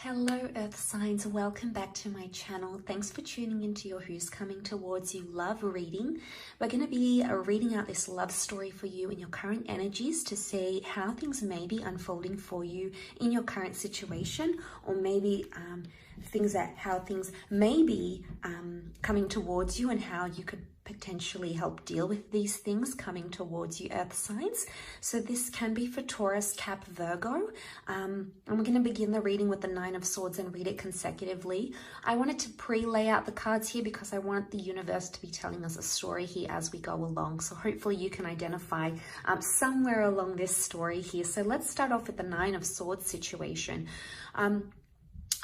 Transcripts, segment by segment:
Hello Earth signs, welcome back to my channel. Thanks for tuning into your Who's Coming Towards You love reading. We're going to be reading out this love story for you in your current energies to see how things may be unfolding for you in your current situation, or maybe how things may be coming towards you and how you could potentially help deal with these things coming towards you, Earth signs. So this can be for Taurus, Cap, Virgo. And we're going to begin the reading with the Nine of Swords and read it consecutively. I wanted to pre-lay out the cards here because I want the universe to be telling us a story here as we go along. So hopefully you can identify somewhere along this story here. So let's start off with the Nine of Swords situation.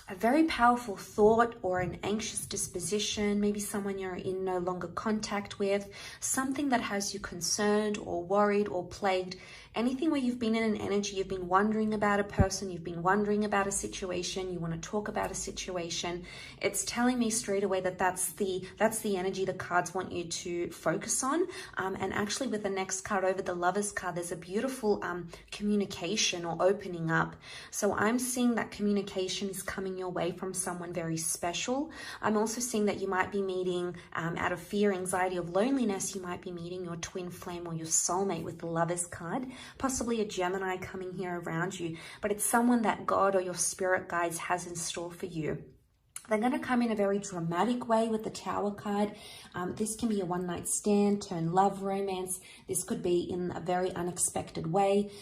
A very powerful thought or an anxious disposition, maybe someone you're in no longer contact with, something that has you concerned or worried or plagued, anything where you've been in an energy, you've been wondering about a person, you've been wondering about a situation, you want to talk about a situation. It's telling me straight away that that's the energy the cards want you to focus on. And actually with the next card over, the Lover's card, there's a beautiful communication or opening up. So I'm seeing that communication is coming your way from someone very special. I'm also seeing that you might be meeting, out of fear, anxiety, of loneliness, you might be meeting your twin flame or your soulmate with the Lover's card. Possibly a Gemini coming here around you, but it's someone that God or your spirit guides has in store for you. They're going to come in a very dramatic way with the Tower card. This can be a one-night stand, turn love, romance. This could be in a very unexpected way.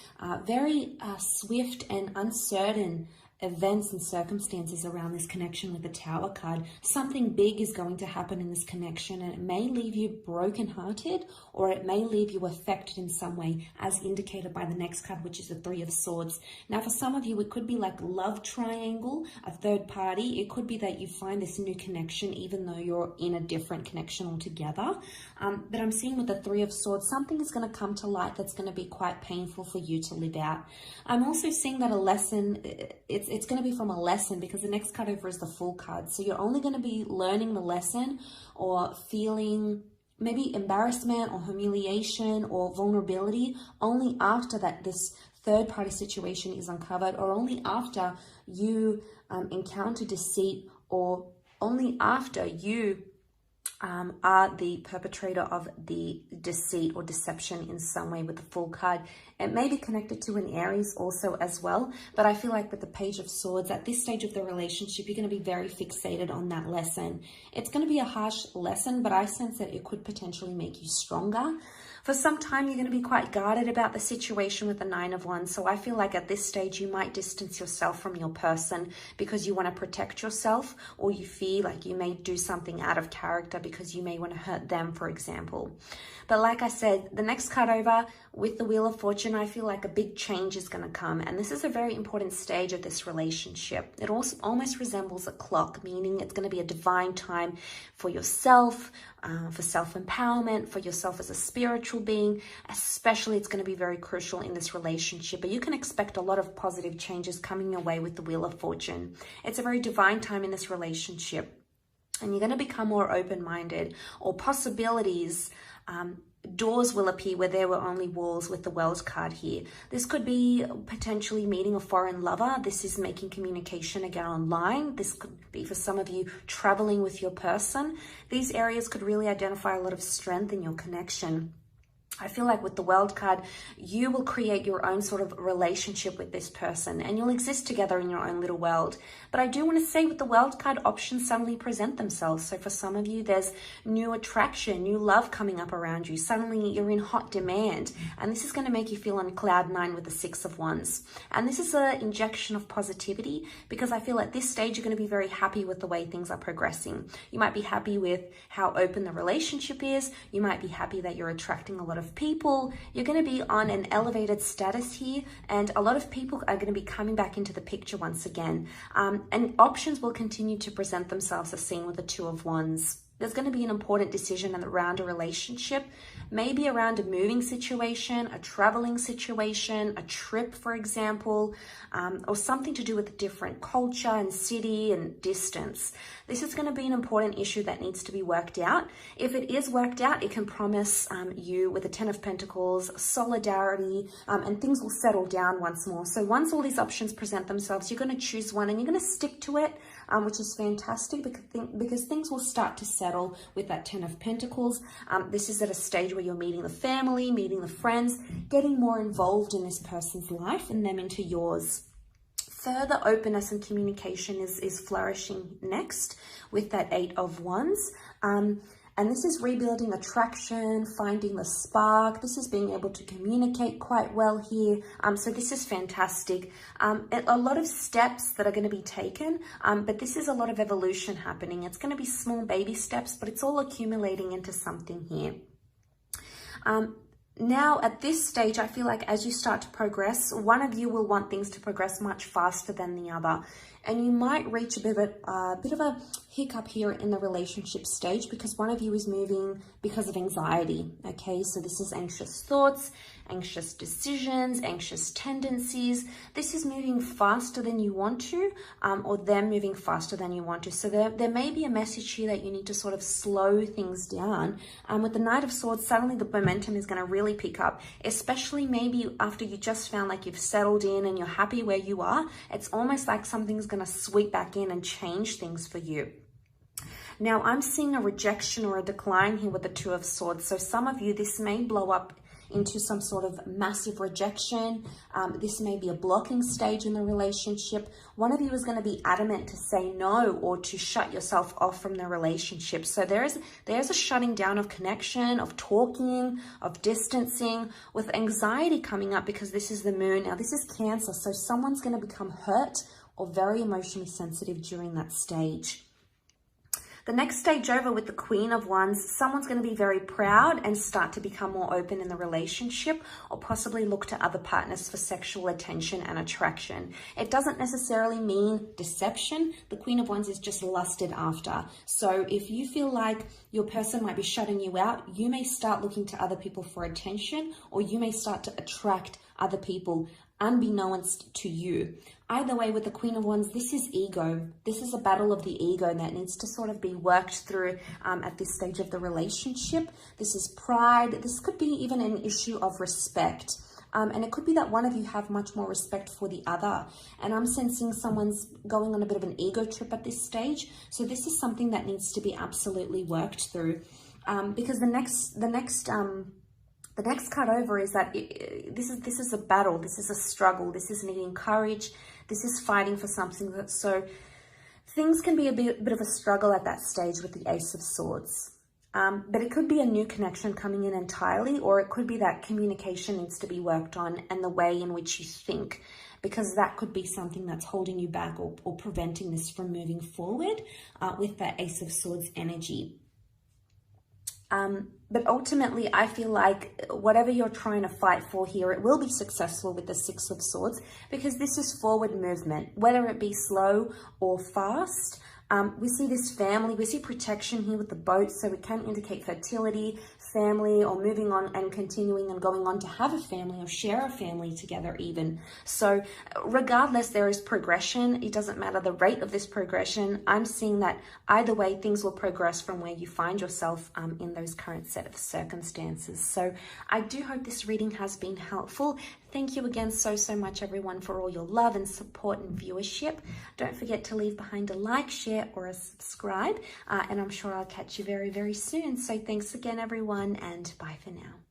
Very swift and uncertain events and circumstances around this connection with the Tower card. Something big is going to happen in this connection, and it may leave you brokenhearted, or it may leave you affected in some way, as indicated by the next card, which is the Three of Swords. Now, for some of you, it could be like love triangle, a third party. It could be that you find this new connection, even though you're in a different connection altogether. But I'm seeing with the Three of Swords, something is going to come to light that's going to be quite painful for you to live out. I'm also seeing that a lesson, it's going to be from a lesson, because the next card over is the Fool card. So you're only going to be learning the lesson or feeling maybe embarrassment or humiliation or vulnerability only after this third party situation is uncovered, or only after you encounter deceit, or only after you are the perpetrator of the deceit or deception in some way with the Fool card. It may be connected to an Aries also as well, but I feel like with the Page of Swords, at this stage of the relationship, you're going to be very fixated on that lesson. It's going to be a harsh lesson, but I sense that it could potentially make you stronger. For some time, you're going to be quite guarded about the situation with the Nine of Wands. So I feel like at this stage, you might distance yourself from your person because you want to protect yourself, or you feel like you may do something out of character because you may want to hurt them, for example. But like I said, the next card over with the Wheel of Fortune, I feel like a big change is going to come. And this is a very important stage of this relationship. It also almost resembles a clock, meaning it's going to be a divine time for yourself, for self-empowerment, for yourself as a spiritual being. Especially, it's going to be very crucial in this relationship. But you can expect a lot of positive changes coming your way with the Wheel of Fortune. It's a very divine time in this relationship. And you're going to become more open-minded, or possibilities, doors will appear where there were only walls with the World card here. This could be potentially meeting a foreign lover. This is making communication again online. This could be for some of you traveling with your person. These areas could really identify a lot of strength in your connection. I feel like with the World card, you will create your own sort of relationship with this person, and you'll exist together in your own little world. But I do want to say with the World card, options suddenly present themselves. So for some of you, there's new attraction, new love coming up around you. Suddenly you're in hot demand, and this is going to make you feel on cloud nine with the Six of Wands. And this is an injection of positivity, because I feel at this stage, you're going to be very happy with the way things are progressing. You might be happy with how open the relationship is. You might be happy that you're attracting a lot of people. You're going to be on an elevated status here, and a lot of people are going to be coming back into the picture once again. And options will continue to present themselves, as seen with the Two of Wands. There's going to be an important decision around a relationship, maybe around a moving situation, a traveling situation, a trip, for example, or something to do with a different culture and city and distance. This is going to be an important issue that needs to be worked out. If it is worked out, it can promise you with the Ten of Pentacles, solidarity, and things will settle down once more. So once all these options present themselves, you're going to choose one and you're going to stick to it, which is fantastic because things will start to settle with that Ten of Pentacles. This is at a stage where you're meeting the family, meeting the friends, getting more involved in this person's life and them into yours. Further openness and communication is flourishing next with that Eight of Wands. And this is rebuilding attraction, finding the spark. This is being able to communicate quite well here. So this is fantastic. A lot of steps that are going to be taken, but this is a lot of evolution happening. It's going to be small baby steps, but it's all accumulating into something here. Now, at this stage, I feel like as you start to progress, one of you will want things to progress much faster than the other. And you might reach a bit of a hiccup here in the relationship stage because one of you is moving because of anxiety. Okay, so this is anxious thoughts, anxious decisions, anxious tendencies. This is moving faster than you want to, or them moving faster than you want to. So there may be a message here that you need to sort of slow things down. With the Knight of Swords, suddenly the momentum is going to really pick up, especially maybe after you just found like you've settled in and you're happy where you are. It's almost like something's going to sweep back in and change things for you. Now, I'm seeing a rejection or a decline here with the Two of Swords. So some of you, this may blow up into some sort of massive rejection. This may be a blocking stage in the relationship. One of you is going to be adamant to say no or to shut yourself off from the relationship. So there's a shutting down of connection, of talking, of distancing, with anxiety coming up because this is the moon. Now, this is Cancer, so someone's going to become hurt or very emotionally sensitive during that stage. The next stage over with the Queen of Wands, someone's going to be very proud and start to become more open in the relationship or possibly look to other partners for sexual attention and attraction. It doesn't necessarily mean deception. The Queen of Wands is just lusted after. So if you feel like your person might be shutting you out, you may start looking to other people for attention, or you may start to attract other people unbeknownst to you. Either way, with the Queen of Wands, this is ego. This is a battle of the ego that needs to sort of be worked through at this stage of the relationship. This is pride. This could be even an issue of respect. And it could be that one of you have much more respect for the other. And I'm sensing someone's going on a bit of an ego trip at this stage. So this is something that needs to be absolutely worked through. Because the next card over is that this is a battle, this is a struggle, this is needing courage, this is fighting for something. So things can be a bit of a struggle at that stage with the Ace of Swords. But it could be a new connection coming in entirely, or it could be that communication needs to be worked on and the way in which you think, because that could be something that's holding you back or preventing this from moving forward with that Ace of Swords energy. But ultimately, I feel like whatever you're trying to fight for here, it will be successful with the Six of Swords, because this is forward movement, whether it be slow or fast. We see this family, we see protection here with the boat, so it can indicate fertility, family, or moving on and continuing and going on to have a family or share a family together even. So regardless, there is progression. It doesn't matter the rate of this progression. I'm seeing that either way, things will progress from where you find yourself in those current set of circumstances. So I do hope this reading has been helpful. Thank you again so much, everyone, for all your love and support and viewership. Don't forget to leave behind a like, share, or a subscribe. And I'm sure I'll catch you very, very soon. So thanks again, everyone, and bye for now.